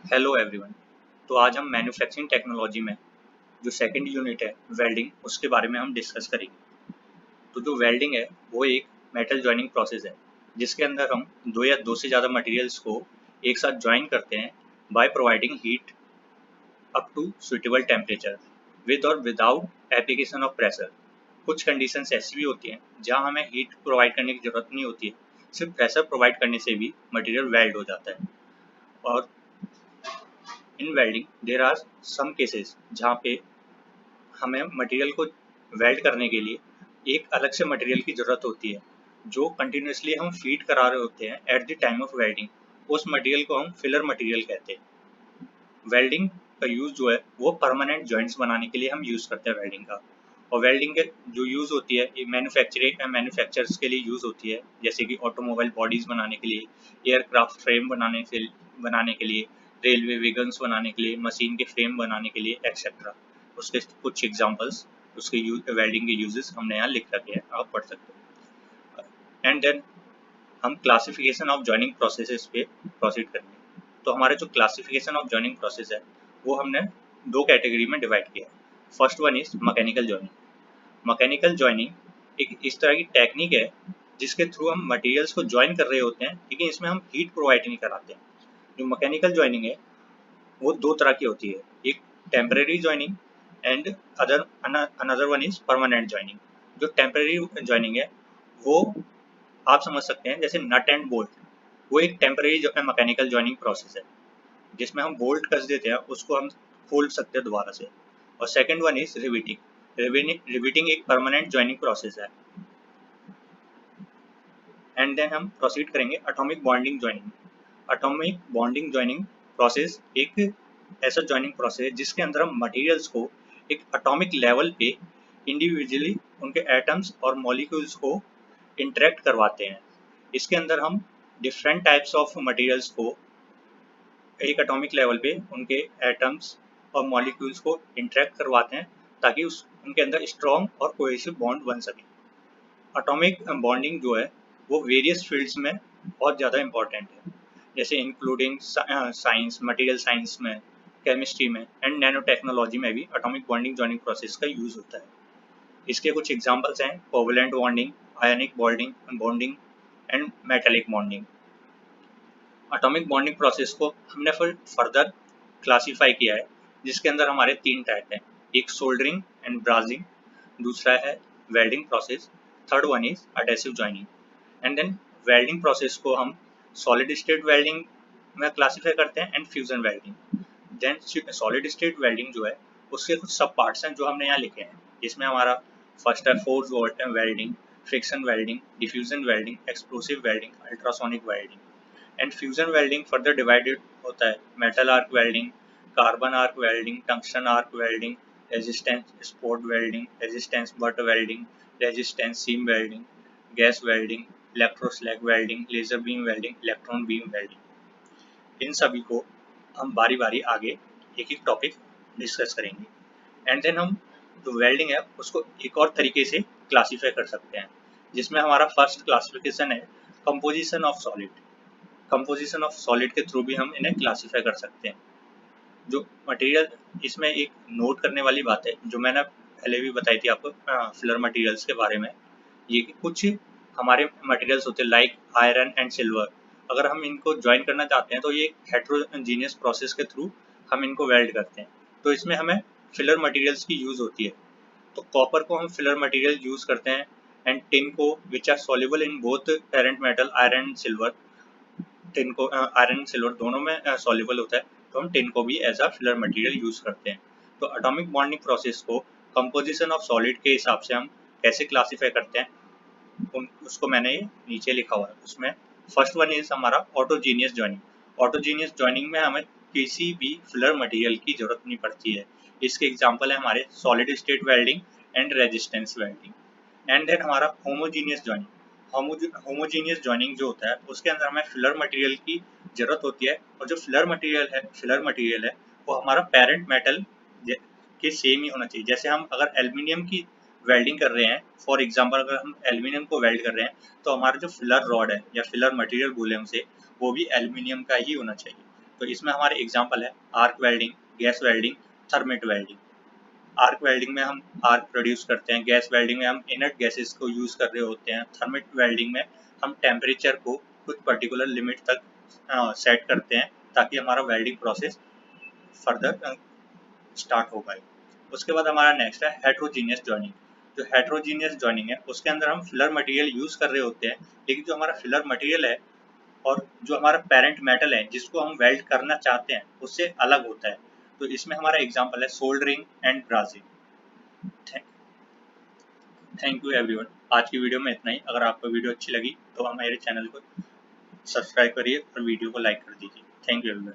Hello everyone. तो आज हम मैन्युफैक्चरिंग टेक्नोलॉजी में जो सेकंड यूनिट है वेल्डिंग, उसके बारे में हम डिस्कस करेंगे। तो जो वेल्डिंग है वो एक मेटल जॉइनिंग प्रोसेस है जिसके अंदर हम दो या दो से ज़्यादा मटेरियल्स को एक साथ ज्वाइन करते हैं by providing heat up to suitable temperature with और विदाउट एप्लीकेशन ऑफ प्रेशर। कुछ कंडीशंस ऐसी भी होती हैं जहां हमें हीट प्रोवाइड करने की ज़रूरत नहीं होती है, सिर्फ प्रेशर प्रोवाइड करने से भी मटेरियल वेल्ड हो जाता है। और in welding there are some cases जहाँ पे हमें मटेरियल को वेल्ड करने के लिए एक अलग से मटेरियल की ज़रूरत होती है जो कंटिन्यूसली हम फीड करा रहे होते हैं at the time of welding. उस मटेरियल को हम फिलर मटेरियल कहते हैं। वेल्डिंग का यूज़ जो है वो परमानेंट जॉइंट्स बनाने के लिए हम यूज़ करते हैं वेल्डिंग का। और वेल्डिंग के जो यूज़ होती है ये मैन्युफैक्चरर्स के लिए यूज़ होती है, जैसे कि ऑटोमोबाइल बॉडीज़ बनाने के लिए, एयरक्राफ्ट फ्रेम बनाने के लिए, रेलवे वेगन्स बनाने के लिए, मशीन के फ्रेम बनाने के लिए एक्सेट्रा। उसके कुछ एग्जांपल्स, उसके वेल्डिंग के यूजेस हमने यहाँ लिख रखे हैं, आप पढ़ सकते हो। एंड देन हम क्लासिफिकेशन ऑफ जॉइनिंग प्रोसेसेस पे प्रोसीड करेंगे। तो हमारा जो क्लासिफिकेशन ऑफ जॉइनिंग प्रोसेस है वो हमने दो कैटेगरी में डिवाइड किया है। First one is mechanical joining. Mechanical joining एक इस तरह की टेक्निक है जिसके थ्रू हम मटेरियल्स को ज्वाइन कर रहे होते हैं, लेकिन इसमें हम हीट प्रोवाइड नहीं कराते हैं। जो मैकेनिकल जॉइनिंग है वो दो तरह की होती है, एक temporary joining and another one is permanent joining. जो टेम्परेरी जॉइनिंग है वो आप समझ सकते हैं जैसे नट एंड बोल्ट। वो एक टेम्परेरी मैकेनिकल जॉइनिंग प्रोसेस है जिसमें हम बोल्ट कस देते हैं, उसको हम खोल सकते हैं दोबारा से। और second one is riveting. Riveting एक परमानेंट जॉइनिंग प्रोसेस है। एंड देन हम प्रोसीड करेंगे atomic bonding joining. Atomic bonding joining process एक ऐसा जॉइनिंग प्रोसेस है जिसके अंदर हम मटेरियल्स को एक एटॉमिक लेवल पे इंडिविजुअली उनके एटम्स और मॉलिक्यूल्स को इंटरेक्ट करवाते हैं। इसके अंदर हम डिफरेंट टाइप्स ऑफ मटेरियल्स को एक एटॉमिक लेवल पे उनके एटम्स और मॉलिक्यूल्स को इंटरेक्ट करवाते हैं ताकि उनके अंदर स्ट्रॉन्ग और कोहेसिव बॉन्ड बन सके। एटॉमिक बॉन्डिंग जो है वो वेरियस फील्ड्स में बहुत ज़्यादा इम्पॉर्टेंट है, जैसे इंक्लूडिंग साइंस, मटेरियल साइंस में, केमिस्ट्री में एंड नैनो टेक्नोलॉजी में भी एटॉमिक बॉन्डिंग जॉइनिंग प्रोसेस का यूज़ होता है। इसके कुछ एग्जांपल्स हैं covalent bonding, ionic bonding and metallic bonding. Atomic bonding process को हमने फिर फर्दर क्लासीफाई किया है जिसके अंदर हमारे तीन टाइप हैं, एक सोल्डरिंग एंड ब्रासिंग, दूसरा है welding process, third one is adhesive joining. And then welding process को हम सॉलिड स्टेट वेल्डिंग में क्लासीफाई करते हैं and fusion welding. Then solid state welding जो है उसके कुछ सब पार्ट्स हैं जो हमने यहाँ लिखे हैं। इसमें हमारा फर्स्ट है force welding, friction welding, diffusion welding, explosive welding, ultrasonic welding. And fusion welding further divided होता है metal arc welding, carbon arc welding, tungsten arc welding, resistance spot welding, resistance butt welding, resistance seam welding, gas welding, electroslag welding, laser beam welding, electron beam welding. इन सभी को हम बारी बारी आगे एक एक टॉपिक डिस्कस करेंगे। एंड देन हम जो वेल्डिंग है उसको एक और तरीके से क्लासीफाई कर सकते हैं, जिसमें हमारा फर्स्ट क्लासिफिकेशन है composition of solid. Composition of solid के थ्रू भी हम इन्हें क्लासीफाई कर सकते हैं। जो मटेरियल, इसमें एक नोट करने वाली बात है जो मैंने पहले भी बताई थी आपको फिलर मटेरियल्स के बारे में, ये कि कुछ हमारे मटेरियल्स होते हैं लाइक आयरन एंड सिल्वर। अगर हम इनको ज्वाइन करना चाहते हैं तो ये हेट्रोजीनियस प्रोसेस के थ्रू हम इनको वेल्ड करते हैं, तो इसमें हमें फिलर मटेरियल्स की यूज़ होती है। तो कॉपर को हम फिलर मटेरियल यूज़ करते हैं एंड टिन को which are soluble in both parent metal iron and silver. Tin को आयरन एंड सिल्वर दोनों में सॉल्युबल होता है, तो हम टिन को भी as a filler material use करते हैं। तो एटॉमिक बॉन्डिंग प्रोसेस को कंपोजिशन ऑफ सॉलिड के हिसाब से हम कैसे क्लासीफाई करते हैं उसको मैंने ये नीचे लिखा हुआ है। उसमें फर्स्ट वन इज हमारा ऑटोजीनियस जॉइनिंग। ऑटोजीनियस जॉइनिंग में हमें किसी भी फिलर मटेरियल की जरूरत नहीं पड़ती है। इसके एग्जांपल है हमारे solid state welding and resistance welding. And then हमारा होमोजीनियस जॉइनिंग। होमोजीनियस जॉइनिंग जो होता है उसके अंदर हमें फिलर मटेरियल की जरूरत होती है, और जो फिलर मटेरियल है वो हमारा पेरेंट मेटल के सेम ही होना चाहिए। जैसे हम अगर एल्यूमिनियम की वेल्डिंग कर रहे हैं, फॉर एग्जांपल अगर हम एल्यूमिनियम को वेल्ड कर रहे हैं तो हमारा जो फिलर रॉड है या फिलर मटेरियल बोले उसे, वो भी एल्यूमिनियम का ही होना चाहिए। तो इसमें हमारे एग्जाम्पल है arc welding, gas welding, thermite welding. Arc welding में हम आर्क प्रोड्यूस करते हैं, गैस वेल्डिंग में हम इनर्ट गैसेस को यूज़ कर रहे होते हैं, थर्मेट वेल्डिंग में हम टेम्परेचर को कुछ पर्टिकुलर लिमिट तक सेट करते हैं ताकि हमारा वेल्डिंग प्रोसेस फर्दर स्टार्ट हो पाए। उसके बाद हमारा नेक्स्ट है हेट्रोजीनियस जॉइनिंग। जो हेट्रोजीनियस जॉइनिंग है उसके अंदर हम फिलर मटेरियल यूज़ कर रहे होते हैं, लेकिन जो हमारा फिलर मटेरियल है और जो हमारा पेरेंट मेटल है जिसको हम वेल्ड करना चाहते हैं उससे अलग होता है। तो इसमें हमारा एग्जांपल है soldering and brazing. Thank you everyone. आज की वीडियो में इतना ही। अगर आपको वीडियो अच्छी लगी तो हमारे चैनल को सब्सक्राइब करिए और वीडियो को लाइक कर दीजिए। Thank you everyone.